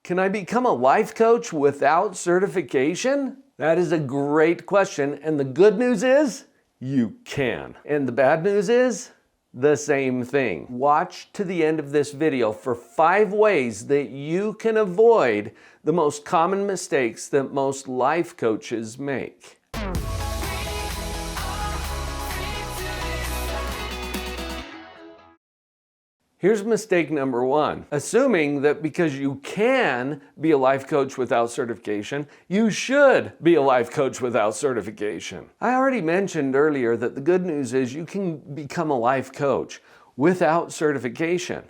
Can I become a life coach without certification? That is a great question, and the good news is you can. And the bad news is the same thing. Watch to the end of this video for 5 ways that you can avoid the most common mistakes that most life coaches make. Here's mistake number 1. Assuming that because you can be a life coach without certification, you should be a life coach without certification. I already mentioned earlier that the good news is you can become a life coach without certification.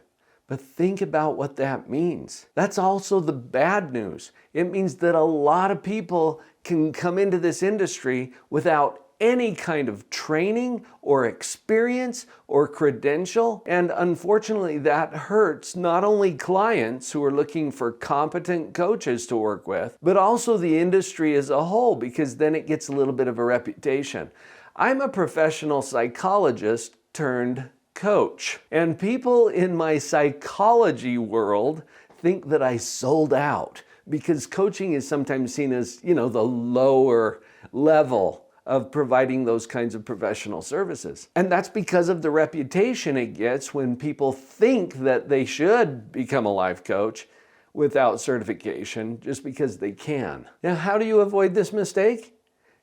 But think about what that means. That's also the bad news. It means that a lot of people can come into this industry without any kind of training or experience or credential. And unfortunately, that hurts not only clients who are looking for competent coaches to work with, but also the industry as a whole, because then it gets a little bit of a reputation. I'm a professional psychologist turned coach, and people in my psychology world think that I sold out because coaching is sometimes seen as, the lower level of providing those kinds of professional services. And that's because of the reputation it gets when people think that they should become a life coach without certification just because they can. Now, how do you avoid this mistake?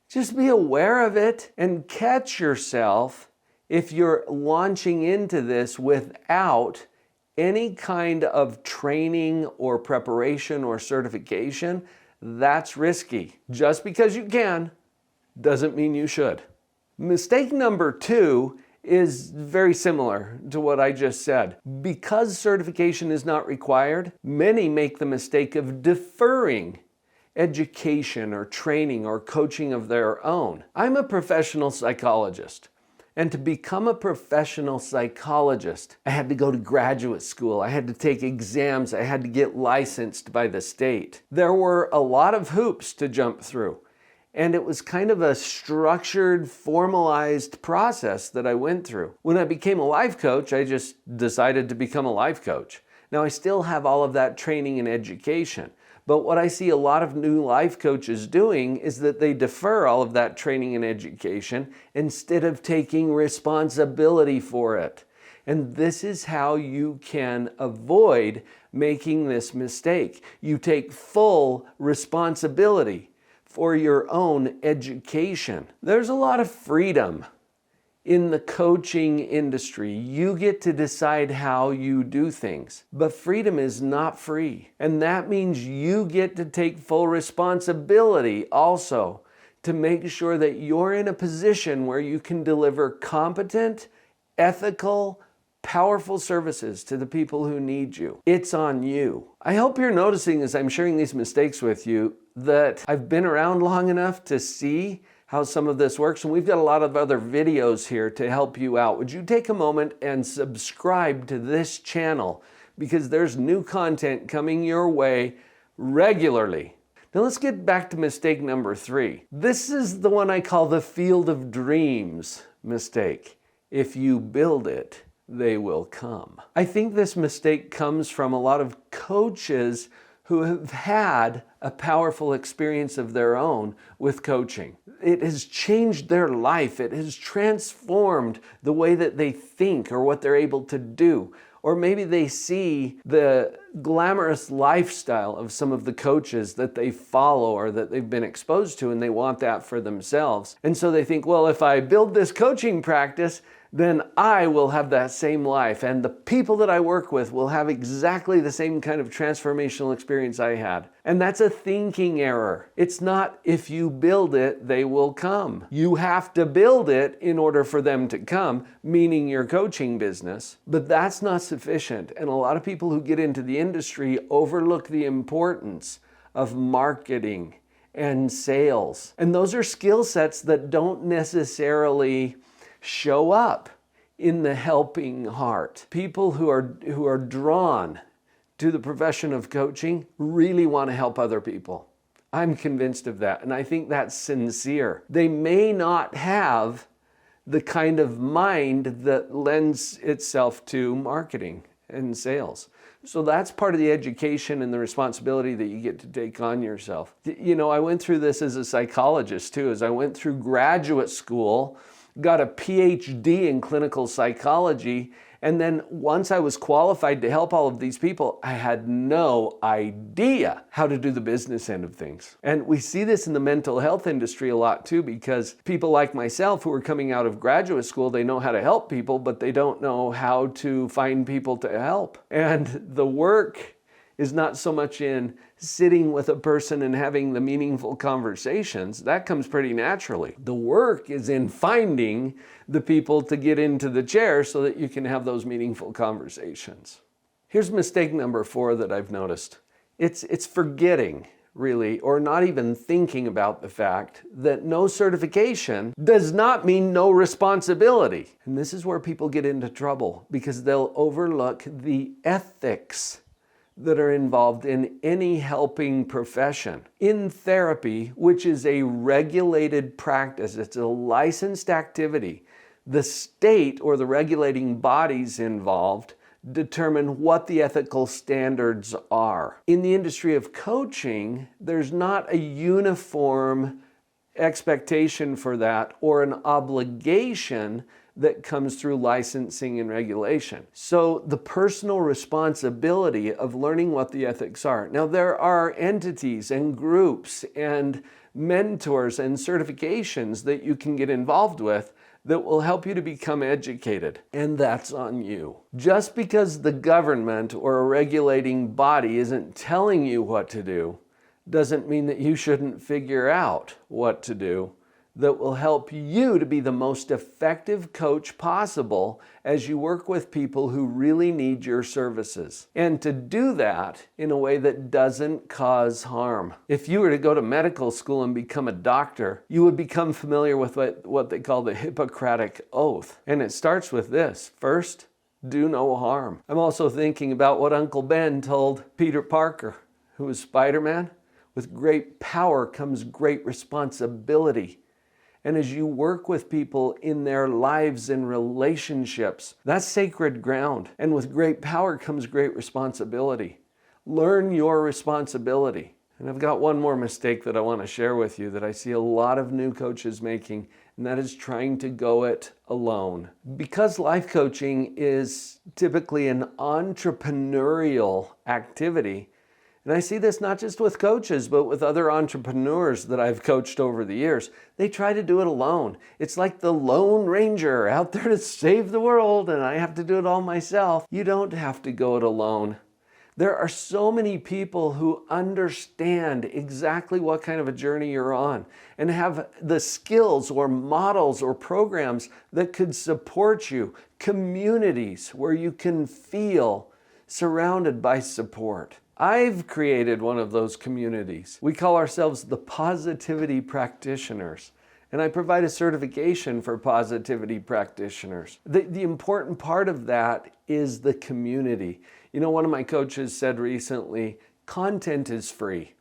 Just be aware of it and catch yourself if you're launching into this without any kind of training or preparation or certification. That's risky. Just because you can doesn't mean you should. Mistake number 2 is very similar to what I just said. Because certification is not required, many make the mistake of deferring education or training or coaching of their own. I'm a professional psychologist. And to become a professional psychologist, I had to go to graduate school. I had to take exams. I had to get licensed by the state. There were a lot of hoops to jump through. And it was kind of a structured, formalized process that I went through. When I became a life coach, I just decided to become a life coach. Now, I still have all of that training and education. But what I see a lot of new life coaches doing is that they defer all of that training and education instead of taking responsibility for it. And this is how you can avoid making this mistake. You take full responsibility for your own education. There's a lot of freedom in the coaching industry. You get to decide how you do things, but freedom is not free. And that means you get to take full responsibility also to make sure that you're in a position where you can deliver competent, ethical, powerful services to the people who need you. It's on you. I hope you're noticing as I'm sharing these mistakes with you that I've been around long enough to see how some of this works, and we've got a lot of other videos here to help you out. Would you take a moment and subscribe to this channel, because there's new content coming your way regularly. Now let's get back to mistake number 3. This is the one I call the field of dreams mistake. If you build it, they will come. I think this mistake comes from a lot of coaches who have had a powerful experience of their own with coaching. It has changed their life. It has transformed the way that they think or what they're able to do. Or maybe they see the glamorous lifestyle of some of the coaches that they follow or that they've been exposed to, and they want that for themselves. And so they think, well, if I build this coaching practice, then I will have that same life, and the people that I work with will have exactly the same kind of transformational experience I had. And that's a thinking error. It's not if you build it, they will come. You have to build it in order for them to come, meaning your coaching business. But that's not sufficient. And a lot of people who get into the industry overlook the importance of marketing and sales. And those are skill sets that don't necessarily show up in the helping heart. People who are drawn to the profession of coaching really want to help other people. I'm convinced of that, and I think that's sincere. They may not have the kind of mind that lends itself to marketing and sales. So that's part of the education and the responsibility that you get to take on yourself. You know, I went through this as a psychologist too, as I went through graduate school, got a PhD in clinical psychology, and then once I was qualified to help all of these people, I had no idea how to do the business end of things. And we see this in the mental health industry a lot too, because people like myself who are coming out of graduate school, they know how to help people, but they don't know how to find people to help. And the work is not so much in sitting with a person and having the meaningful conversations. That comes pretty naturally. The work is in finding the people to get into the chair so that you can have those meaningful conversations. Here's mistake number 4 that I've noticed. It's forgetting, really, or not even thinking about the fact that no certification does not mean no responsibility. And this is where people get into trouble, because they'll overlook the ethics that are involved in any helping profession. In therapy, which is a regulated practice, it's a licensed activity, the state or the regulating bodies involved determine what the ethical standards are. In the industry of coaching, there's not a uniform expectation for that or an obligation that comes through licensing and regulation. So the personal responsibility of learning what the ethics are. Now there are entities and groups and mentors and certifications that you can get involved with that will help you to become educated, and that's on you. Just because the government or a regulating body isn't telling you what to do doesn't mean that you shouldn't figure out what to do that will help you to be the most effective coach possible as you work with people who really need your services. And to do that in a way that doesn't cause harm. If you were to go to medical school and become a doctor, you would become familiar with what they call the Hippocratic Oath. And it starts with this: first, do no harm. I'm also thinking about what Uncle Ben told Peter Parker, who was Spider-Man. With great power comes great responsibility. And as you work with people in their lives and relationships, that's sacred ground. And with great power comes great responsibility. Learn your responsibility. And I've got one more mistake that I want to share with you that I see a lot of new coaches making, and that is trying to go it alone. Because life coaching is typically an entrepreneurial activity, and I see this not just with coaches, but with other entrepreneurs that I've coached over the years. They try to do it alone. It's like the Lone Ranger out there to save the world, and I have to do it all myself. You don't have to go it alone. There are so many people who understand exactly what kind of a journey you're on and have the skills or models or programs that could support you, communities where you can feel surrounded by support. I've created one of those communities. We call ourselves the Positivity Practitioners, and I provide a certification for positivity practitioners. The important part of that is the community. You know, one of my coaches said recently, content is free.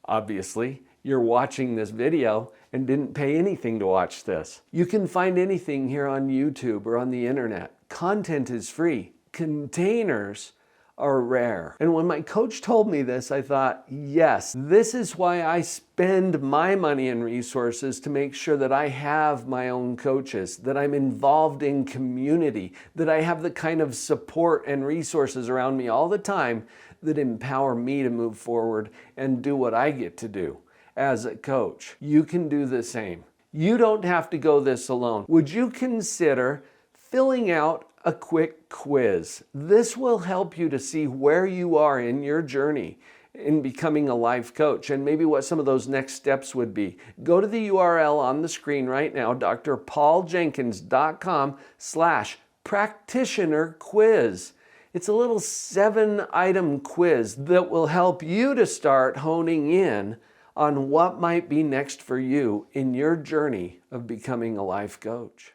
Obviously, you're watching this video and didn't pay anything to watch this. You can find anything here on YouTube or on the internet. Content is free. Containers are rare. And when my coach told me this, I thought, yes, this is why I spend my money and resources to make sure that I have my own coaches, that I'm involved in community, that I have the kind of support and resources around me all the time that empower me to move forward and do what I get to do as a coach. You can do the same. You don't have to go this alone. Would you consider filling out a quick quiz? This will help you to see where you are in your journey in becoming a life coach and maybe what some of those next steps would be. Go to the URL on the screen right now, drpauljenkins.com/practitioner quiz. It's a little 7-item quiz that will help you to start honing in on what might be next for you in your journey of becoming a life coach.